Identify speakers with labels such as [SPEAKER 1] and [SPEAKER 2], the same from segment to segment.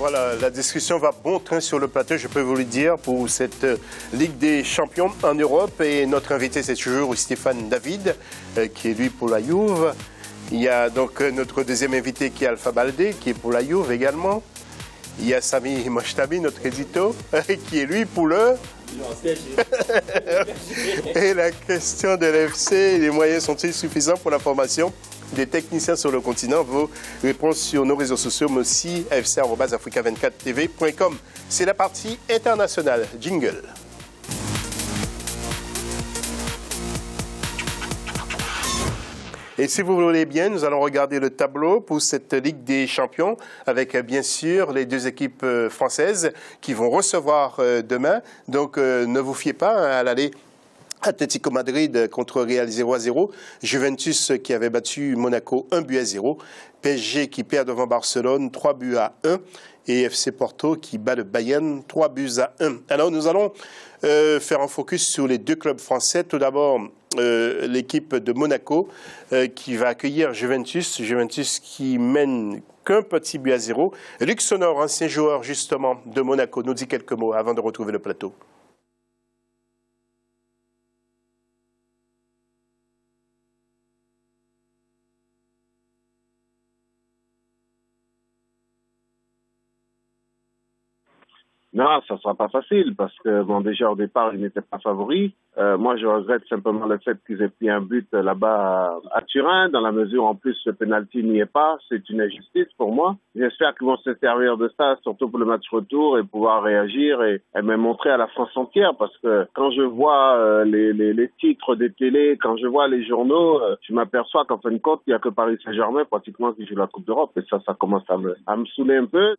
[SPEAKER 1] Voilà, la discussion va bon train sur le plateau, je peux vous le dire, pour cette Ligue des champions en Europe. Et notre invité, c'est toujours Stéphane David, qui est lui pour la Juve. Il y a donc notre deuxième invité qui est Alpha Baldé, qui est pour la Juve également. Il y a Sami Mojtabi, notre édito, qui est lui pour le... Et la question de l'FC, les moyens sont-ils suffisants pour la formation des techniciens sur le continent? Vos réponses sur nos réseaux sociaux, mais aussi fc@africa24tv.com. C'est la partie internationale. Jingle. Et si vous voulez bien, nous allons regarder le tableau pour cette Ligue des champions avec bien sûr les deux équipes françaises qui vont recevoir demain. Donc ne vous fiez pas à l'aller. Atlético Madrid contre Real 0-0, Juventus qui avait battu Monaco 1-0, PSG qui perd devant Barcelone 3-1 et FC Porto qui bat le Bayern 3-1. Alors nous allons faire un focus sur les deux clubs français. Tout d'abord, l'équipe de Monaco qui va accueillir Juventus, Juventus qui mène qu'un petit but à 0. Luc Sonor, ancien joueur justement de Monaco, nous dit quelques mots avant de retrouver le plateau.
[SPEAKER 2] Non, ça sera pas facile parce que bon, déjà au départ, ils n'étaient pas favoris. Moi, je regrette simplement le fait qu'ils aient pris un but là-bas à Turin, dans la mesure où en plus ce penalty n'y est pas. C'est une injustice pour moi. J'espère qu'ils vont se servir de ça, surtout pour le match retour, et pouvoir réagir et me montrer à la France entière. Parce que quand je vois les titres des télés, quand je vois les journaux, je m'aperçois qu'en fin de compte, il n'y a que Paris Saint-Germain pratiquement qui joue la Coupe d'Europe. Et ça commence à me saouler un peu.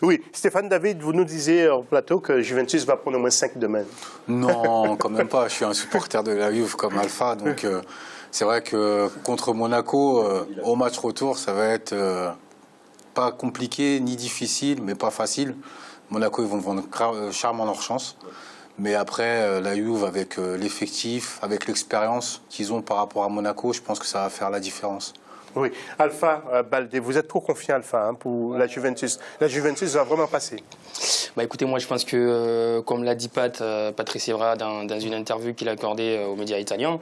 [SPEAKER 1] Oui, Stéphane David, vous nous disiez au plateau que Juventus va prendre au moins 5 demain.
[SPEAKER 3] Non, quand même pas. Je suis un supporter de la Juve comme Alpha, donc c'est vrai que contre Monaco, au match retour, ça va être pas compliqué ni difficile, mais pas facile. Monaco, ils vont vendre charmant leur chance. Mais après, la Juve, avec l'effectif, avec l'expérience qu'ils ont par rapport à Monaco, je pense que ça va faire la différence.
[SPEAKER 1] Oui, Alpha Baldé, vous êtes trop confiant, Alpha, hein, pour la Juventus. La Juventus va vraiment passer.
[SPEAKER 4] Bah écoutez, moi je pense que, comme l'a dit Patrice Evra dans une interview qu'il a accordée aux médias italiens,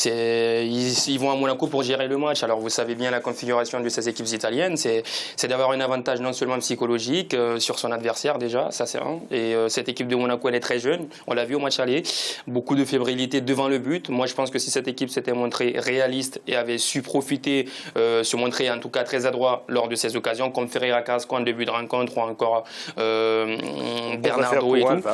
[SPEAKER 4] ils vont à Monaco pour gérer le match. Alors vous savez bien la configuration de ces équipes italiennes, c'est d'avoir un avantage non seulement psychologique sur son adversaire déjà, ça c'est un. Et cette équipe de Monaco, elle est très jeune, on l'a vu au match aller, beaucoup de fébrilité devant le but. Moi je pense que si cette équipe s'était montrée réaliste et avait su profiter, se montrer en tout cas très adroit lors de ces occasions, comme Ferreira Carrasco en début de rencontre ou encore Bernardo et tout.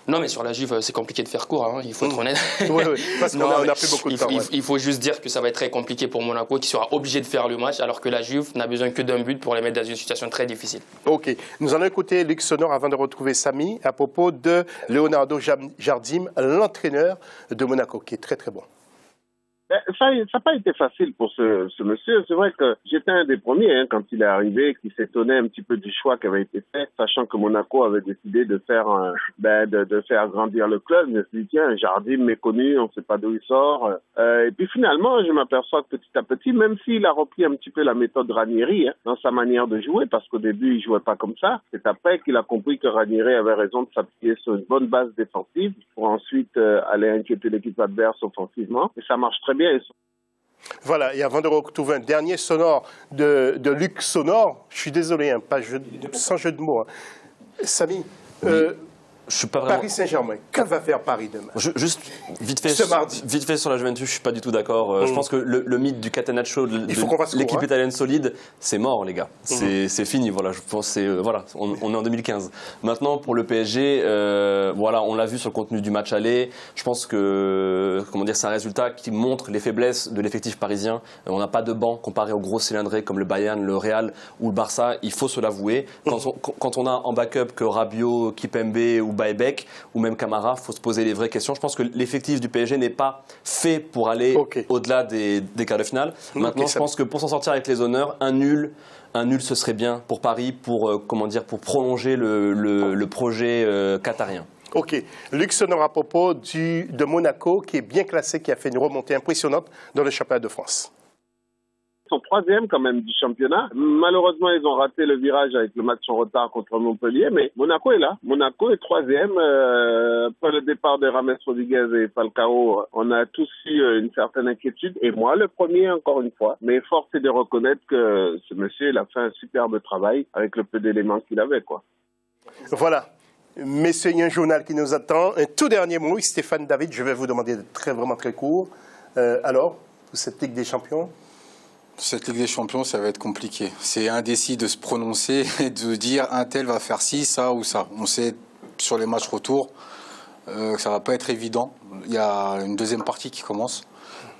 [SPEAKER 4] Non, mais sur la Juve, c'est compliqué de faire court, hein, il faut être honnête.
[SPEAKER 1] Oui, parce qu'on a plus beaucoup de temps.
[SPEAKER 4] Il faut juste dire que ça va être très compliqué pour Monaco, qui sera obligé de faire le match, alors que la Juve n'a besoin que d'un but pour les mettre dans une situation très difficile.
[SPEAKER 1] Ok, nous allons écouter Luc Sonor avant de retrouver Sami à propos de Leonardo Jardim, l'entraîneur de Monaco, qui est très très bon.
[SPEAKER 2] Ça n'a pas été facile pour ce monsieur. C'est vrai que j'étais un des premiers quand il est arrivé, qui s'étonnait un petit peu du choix qui avait été fait, sachant que Monaco avait décidé de faire de faire grandir le club. Je me suis dit, tiens, un Jardim méconnu, on ne sait pas d'où il sort. Et puis finalement, je m'aperçois que petit à petit, même s'il a repris un petit peu la méthode Ranieri dans sa manière de jouer, parce qu'au début, il jouait pas comme ça, c'est après qu'il a compris que Ranieri avait raison de s'appuyer sur une bonne base défensive pour ensuite aller inquiéter l'équipe adverse offensivement. Et ça marche très bien.
[SPEAKER 1] Voilà, et avant de retrouver un dernier sonore de Luc Sonor, je suis désolé, hein, sans jeu de mots. Hein. Sami,
[SPEAKER 5] je suis pas vraiment...
[SPEAKER 1] Paris Saint-Germain, que va faire Paris demain?
[SPEAKER 5] Juste vite fait sur la Juventus, je suis pas du tout d'accord. Je pense que le mythe du catenaccio de l'équipe italienne solide, c'est mort, les gars. C'est fini. Voilà, je pense voilà, on est en 2015. Maintenant pour le PSG, voilà, on l'a vu sur le contenu du match aller. Je pense que c'est un résultat qui montre les faiblesses de l'effectif parisien. On n'a pas de banc comparé aux gros cylindrés comme le Bayern, le Real ou le Barça. Il faut se l'avouer. Quand on a en backup que Rabiot, Kipembe ou Baebek ou même Camara, il faut se poser les vraies questions. Je pense que l'effectif du PSG n'est pas fait pour aller au-delà des quarts de finale. Maintenant, je pense que pour s'en sortir avec les honneurs, un nul, ce serait bien pour Paris, pour prolonger le projet qatarien.
[SPEAKER 1] Ok. Luc Sonor à propos de Monaco, qui est bien classé, qui a fait une remontée impressionnante dans le championnat de France.
[SPEAKER 2] Ils sont 3e quand même du championnat. Malheureusement, ils ont raté le virage avec le match en retard contre Montpellier, mais Monaco est là. Monaco est 3e. Après le départ de James Rodriguez et Falcao, on a tous eu une certaine inquiétude. Et moi, le premier, encore une fois. Mais force est de reconnaître que ce monsieur, il a fait un superbe travail avec le peu d'éléments qu'il avait, quoi.
[SPEAKER 1] Voilà. Messieurs, il y a un journal qui nous attend. Un tout dernier mot, Stéphane David, je vais vous demander d'être vraiment très court. Alors, pour cette Ligue des Champions?
[SPEAKER 3] Cette Ligue des Champions, ça va être compliqué. C'est indécis de se prononcer et de dire un tel va faire ci, ça ou ça. On sait sur les matchs retour que ça va pas être évident. Il y a une deuxième partie qui commence.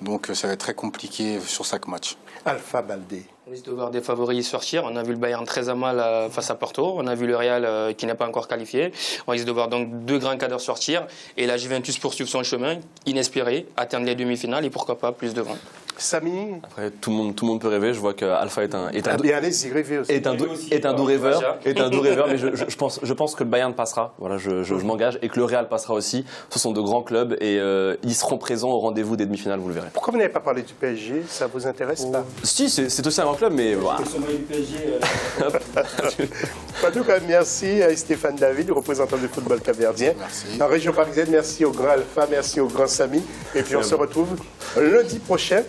[SPEAKER 3] Donc ça va être très compliqué sur chaque match.
[SPEAKER 1] Alpha Baldé.
[SPEAKER 4] On risque de voir des favoris sortir. On a vu le Bayern très à mal face à Porto. On a vu le Real qui n'est pas encore qualifié. On risque de voir donc 2 grands cadres sortir. Et la Juventus poursuivre son chemin, inespéré, atteindre les demi-finales et pourquoi pas plus devant.
[SPEAKER 1] Samy?
[SPEAKER 5] Après, tout le monde peut rêver. Je vois qu'Alpha est un doux rêveur. Mais je pense que le Bayern passera. Voilà, je m'engage. Et que le Real passera aussi. Ce sont de grands clubs et ils seront présents au rendez-vous des demi-finales, vous le verrez.
[SPEAKER 1] Pourquoi vous n'avez pas parlé du PSG? Ça vous intéresse pas?
[SPEAKER 5] Si, c'est aussi un grand club, mais voilà.
[SPEAKER 1] En tout cas, merci à Stéphane David, représentant du football capverdien.
[SPEAKER 3] Merci.
[SPEAKER 1] En région parisienne, merci au grand Alpha, merci au grand Samy. Et puis on se retrouve lundi prochain,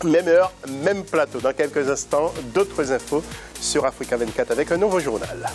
[SPEAKER 1] même heure, même plateau. Dans quelques instants, d'autres infos sur Africa 24 avec un nouveau journal.